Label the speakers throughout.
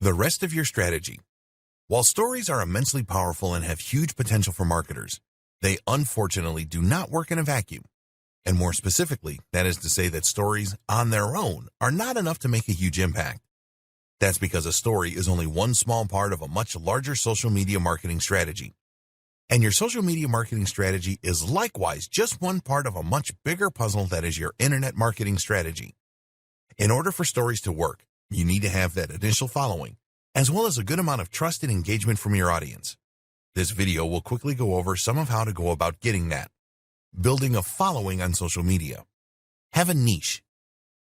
Speaker 1: The rest of your strategy. While stories are immensely powerful and have huge potential for marketers, they unfortunately do not work in a vacuum. And more specifically, that is to say that stories on their own are not enough to make a huge impact. That's because a story is only one small part of a much larger social media marketing strategy. And your social media marketing strategy is likewise just one part of a much bigger puzzle that is your internet marketing strategy. In order for stories to work, you need to have that initial following, as well as a good amount of trust and engagement from your audience. This video will quickly go over some of how to go about getting that. Building a following on social media. Have a niche.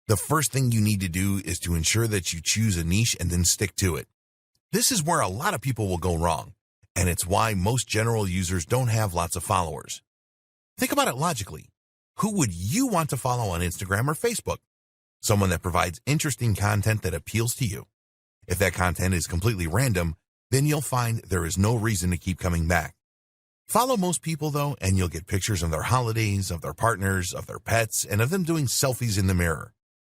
Speaker 1: The first thing you need to do is to ensure that you choose a niche and then stick to it. This is where a lot of people will go wrong, and it's why most general users don't have lots of followers. Think about it logically. Who would you want to follow on Instagram or Facebook? Someone that provides interesting content that appeals to you. If that content is completely random, then you'll find there is no reason to keep coming back. Follow most people, though, and you'll get pictures of their holidays, of their partners, of their pets, and of them doing selfies in the mirror.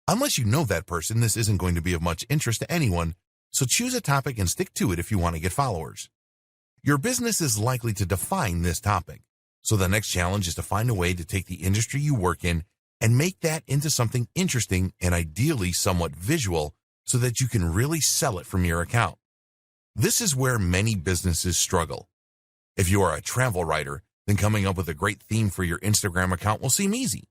Speaker 1: Unless you know that person, this isn't going to be of much interest to anyone, so choose a topic and stick to it if you want to get followers. Your business is likely to define this topic, so the next challenge is to find a way to take the industry you work in and make that into something interesting and ideally somewhat visual so that you can really sell it from your account. This is where many businesses struggle. If you are a travel writer, then coming up with a great theme for your Instagram account will seem easy.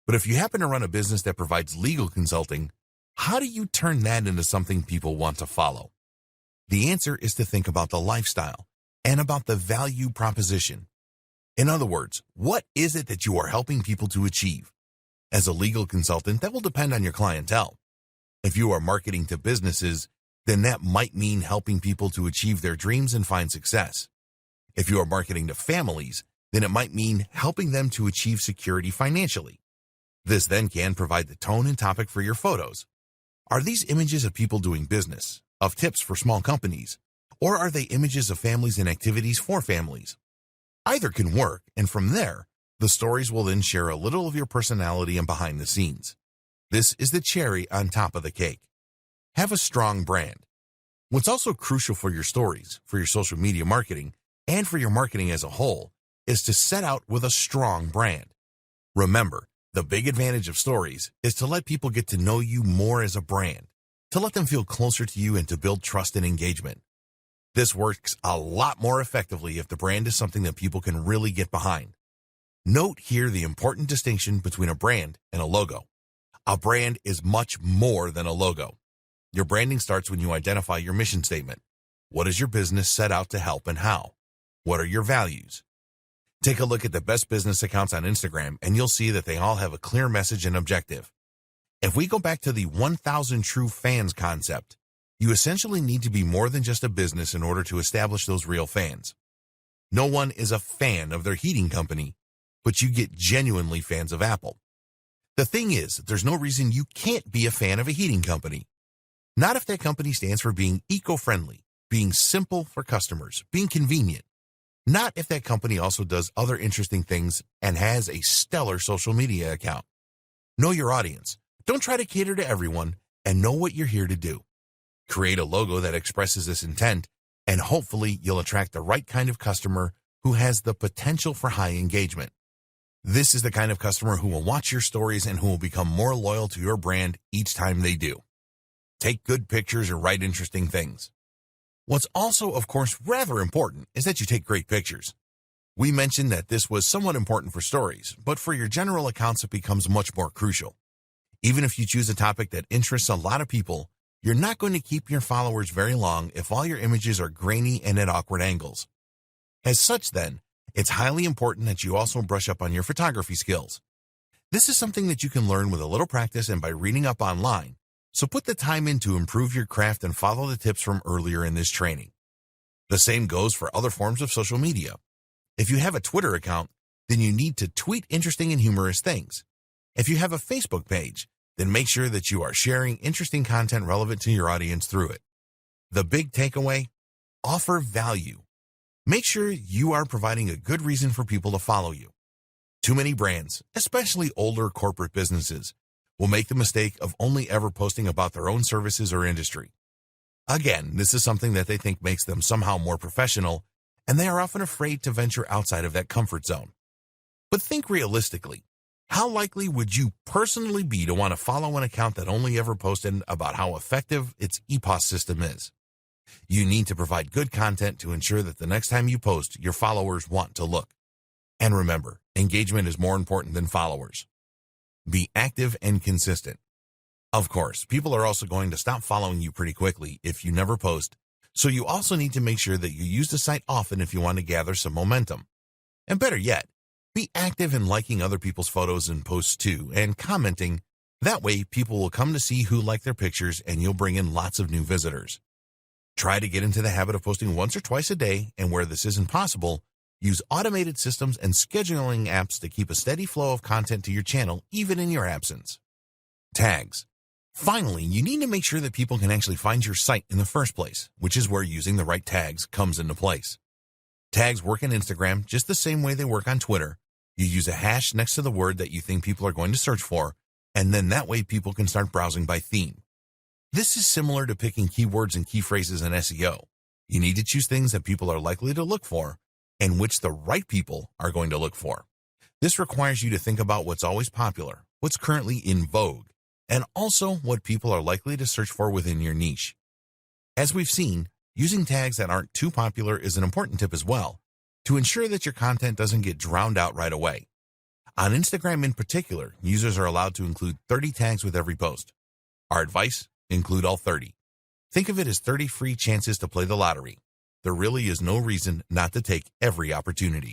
Speaker 1: But if you happen to run a business that provides legal consulting, how do you turn that into something people want to follow? The answer is to think about the lifestyle and about the value proposition. In other words, what is it that you are helping people to achieve? As a legal consultant, that will depend on your clientele. If you are marketing to businesses, then that might mean helping people to achieve their dreams and find success. If you are marketing to families, then it might mean helping them to achieve security financially. This then can provide the tone and topic for your photos. Are these images of people doing business, of tips for small companies, or are they images of families and activities for families? Either can work, and from there, the stories will then share a little of your personality and behind the scenes. This is the cherry on top of the cake. Have a strong brand. What's also crucial for your stories, for your social media marketing, and for your marketing as a whole, is to set out with a strong brand. Remember, the big advantage of stories is to let people get to know you more as a brand, to let them feel closer to you and to build trust and engagement. This works a lot more effectively if the brand is something that people can really get behind. Note here the important distinction between a brand and a logo. A brand is much more than a logo. Your branding starts when you identify your mission statement. What is your business set out to help and how? What are your values? Take a look at the best business accounts on Instagram and you'll see that they all have a clear message and objective. If we go back to the 1,000 true fans concept, you essentially need to be more than just a business in order to establish those real fans. No one is a fan of their heating company, but you get genuinely fans of Apple. The thing is, there's no reason you can't be a fan of a heating company. Not if that company stands for being eco-friendly, being simple for customers, being convenient. Not if that company also does other interesting things and has a stellar social media account. Know your audience. Don't try to cater to everyone, and know what you're here to do. Create a logo that expresses this intent, and hopefully you'll attract the right kind of customer who has the potential for high engagement. This is the kind of customer who will watch your stories and who will become more loyal to your brand each time they do. Take good pictures or write interesting things. What's also, of course, rather important is that you take great pictures. We mentioned that this was somewhat important for stories, but for your general accounts it becomes much more crucial. Even if you choose a topic that interests a lot of people, you're not going to keep your followers very long if all your images are grainy and at awkward angles. As such, then, it's highly important that you also brush up on your photography skills. This is something that you can learn with a little practice and by reading up online, so put the time in to improve your craft and follow the tips from earlier in this training. The same goes for other forms of social media. If you have a Twitter account, then you need to tweet interesting and humorous things. If you have a Facebook page, then make sure that you are sharing interesting content relevant to your audience through it. The big takeaway: offer value. Make sure you are providing a good reason for people to follow you. Too many brands, especially older corporate businesses, will make the mistake of only ever posting about their own services or industry. Again, this is something that they think makes them somehow more professional, and they are often afraid to venture outside of that comfort zone. But think realistically. How likely would you personally be to want to follow an account that only ever posted about how effective its EPOS system is? You need to provide good content to ensure that the next time you post, your followers want to look. And remember, engagement is more important than followers. Be active and consistent. Of course, people are also going to stop following you pretty quickly if you never post, so you also need to make sure that you use the site often if you want to gather some momentum. And better yet, be active in liking other people's photos and posts too, and commenting. That way, people will come to see who like their pictures and you'll bring in lots of new visitors. Try to get into the habit of posting once or twice a day, and where this isn't possible, use automated systems and scheduling apps to keep a steady flow of content to your channel even in your absence. Tags. Finally, you need to make sure that people can actually find your site in the first place, which is where using the right tags comes into place. Tags work in Instagram just the same way they work on Twitter. You use a hash next to the word that you think people are going to search for, and then that way people can start browsing by theme. This is similar to picking keywords and key phrases in SEO. You need to choose things that people are likely to look for and which the right people are going to look for. This requires you to think about what's always popular, what's currently in vogue, and also what people are likely to search for within your niche. As we've seen, using tags that aren't too popular is an important tip as well, to ensure that your content doesn't get drowned out right away. On Instagram in particular, users are allowed to include 30 tags with every post. Our advice: include all 30. Think of it as 30 free chances to play the lottery. There really is no reason not to take every opportunity.